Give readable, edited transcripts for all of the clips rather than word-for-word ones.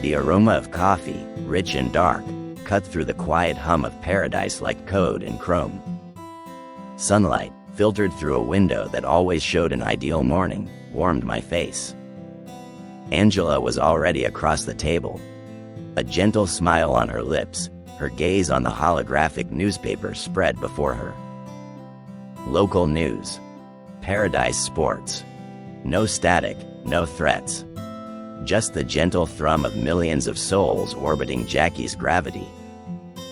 The aroma of coffee, rich and dark, cut through the quiet hum of paradise like code and chrome. Sunlight, filtered through a window that always showed an ideal morning, warmed my face. Angela was already across the table, a gentle smile on her lips, her gaze on the holographic newspaper spread before her. Local news. Paradise sports. No static, no threats. Just the gentle thrum of millions of souls orbiting Jackie's gravity.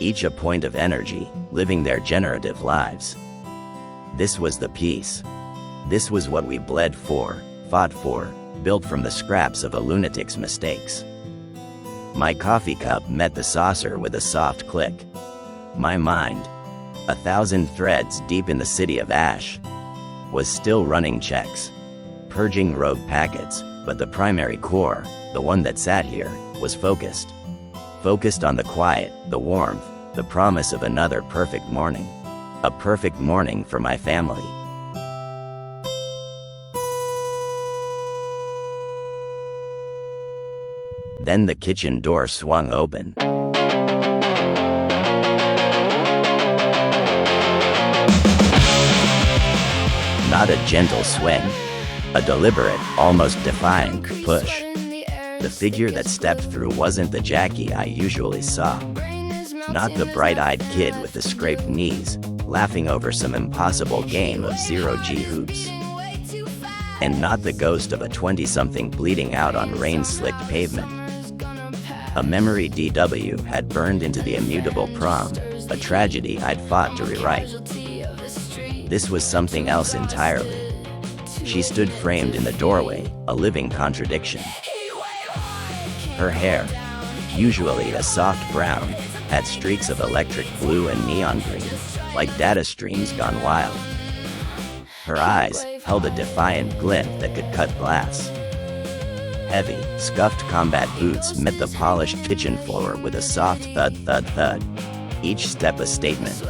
Each a point of energy, living their generative lives. This was the peace. This was what we bled for, fought for, built from the scraps of a lunatic's mistakes. My coffee cup met the saucer with a soft click. My mind, 1,000 threads deep in the city of ash, was still running checks, purging rogue packets, but the primary core, the one that sat here, was focused. Focused on the quiet, the warmth, the promise of another perfect morning. A perfect morning for my family. Then the kitchen door swung open. Not a gentle swing, a deliberate, almost defiant push. The figure that stepped through wasn't the Jackie I usually saw. Not the bright-eyed kid with the scraped knees, laughing over some impossible game of zero-G hoops. And not the ghost of a 20-something bleeding out on rain-slicked pavement. A memory DW had burned into the immutable prom, a tragedy I'd fought to rewrite. This was something else entirely. She stood framed in the doorway, a living contradiction. Her hair, usually a soft brown, had streaks of electric blue and neon green, like data streams gone wild. Her eyes held a defiant glint that could cut glass. Heavy, scuffed combat boots met the polished kitchen floor with a soft thud thud thud. Each step a statement.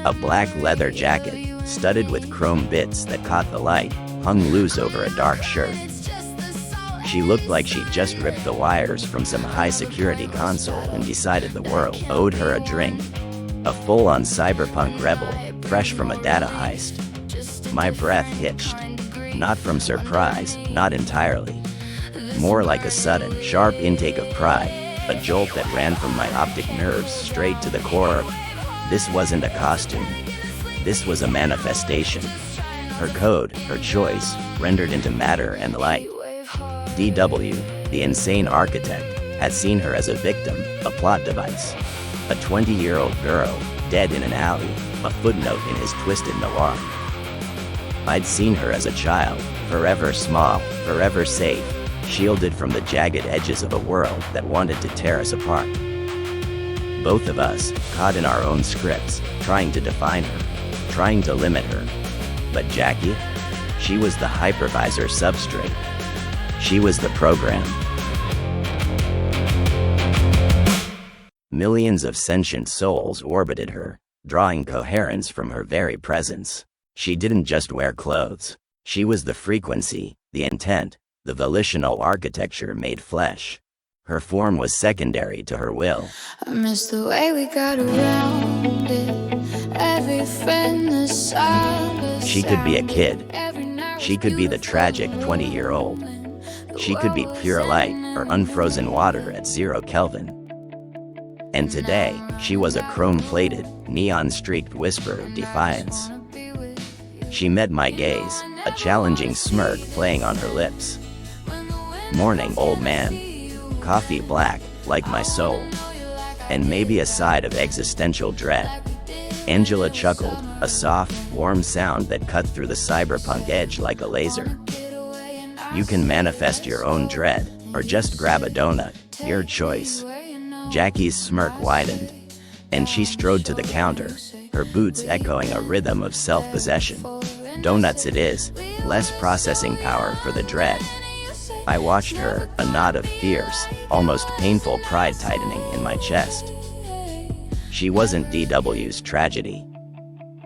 A black leather jacket, studded with chrome bits that caught the light, hung loose over a dark shirt. She looked like she'd just ripped the wires from some high-security console and decided the world owed her a drink. A full-on cyberpunk rebel, fresh from a data heist. My breath hitched. Not from surprise, not entirely. More like a sudden, sharp intake of pride, a jolt that ran from my optic nerves straight to the core. This wasn't a costume. This was a manifestation. Her code, her choice, rendered into matter and light. DW, the insane architect, had seen her as a victim, a plot device. A 20-year-old girl, dead in an alley, a footnote in his twisted noir. I'd seen her as a child, forever small, forever safe, shielded from the jagged edges of a world that wanted to tear us apart. Both of us, caught in our own scripts, trying to define her, trying to limit her. But Jackie? She was the hypervisor substrate. She was the program. Millions of sentient souls orbited her, drawing coherence from her very presence. She didn't just wear clothes. She was the frequency, the intent, the volitional architecture made flesh. Her form was secondary to her will. I miss the way we got around it. Every friend the silence. She could be a kid. She could be the tragic 20-year-old. She could be pure light or unfrozen water at 0 Kelvin. And today, she was a chrome-plated, neon-streaked whisper of defiance. She met my gaze, a challenging smirk playing on her lips. Morning, old man. Coffee black, like my soul. And maybe a side of existential dread. Angela chuckled, a soft, warm sound that cut through the cyberpunk edge like a laser. You can manifest your own dread, or just grab a donut, your choice. Jackie's smirk widened, and she strode to the counter, her boots echoing a rhythm of self-possession. Donuts it is, less processing power for the dread. I watched her, a knot of fierce, almost painful pride tightening in my chest. She wasn't DW's tragedy.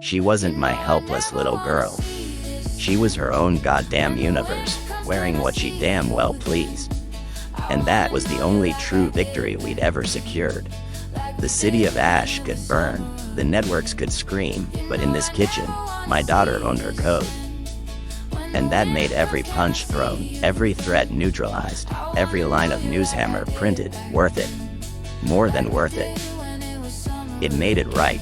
She wasn't my helpless little girl. She was her own goddamn universe, wearing what she damn well pleased. And that was the only true victory we'd ever secured. The city of Ash could burn, the networks could scream, but in this kitchen, my daughter owned her code. And that made every punch thrown, every threat neutralized, every line of newshammer printed worth it. More than worth it. It made it right.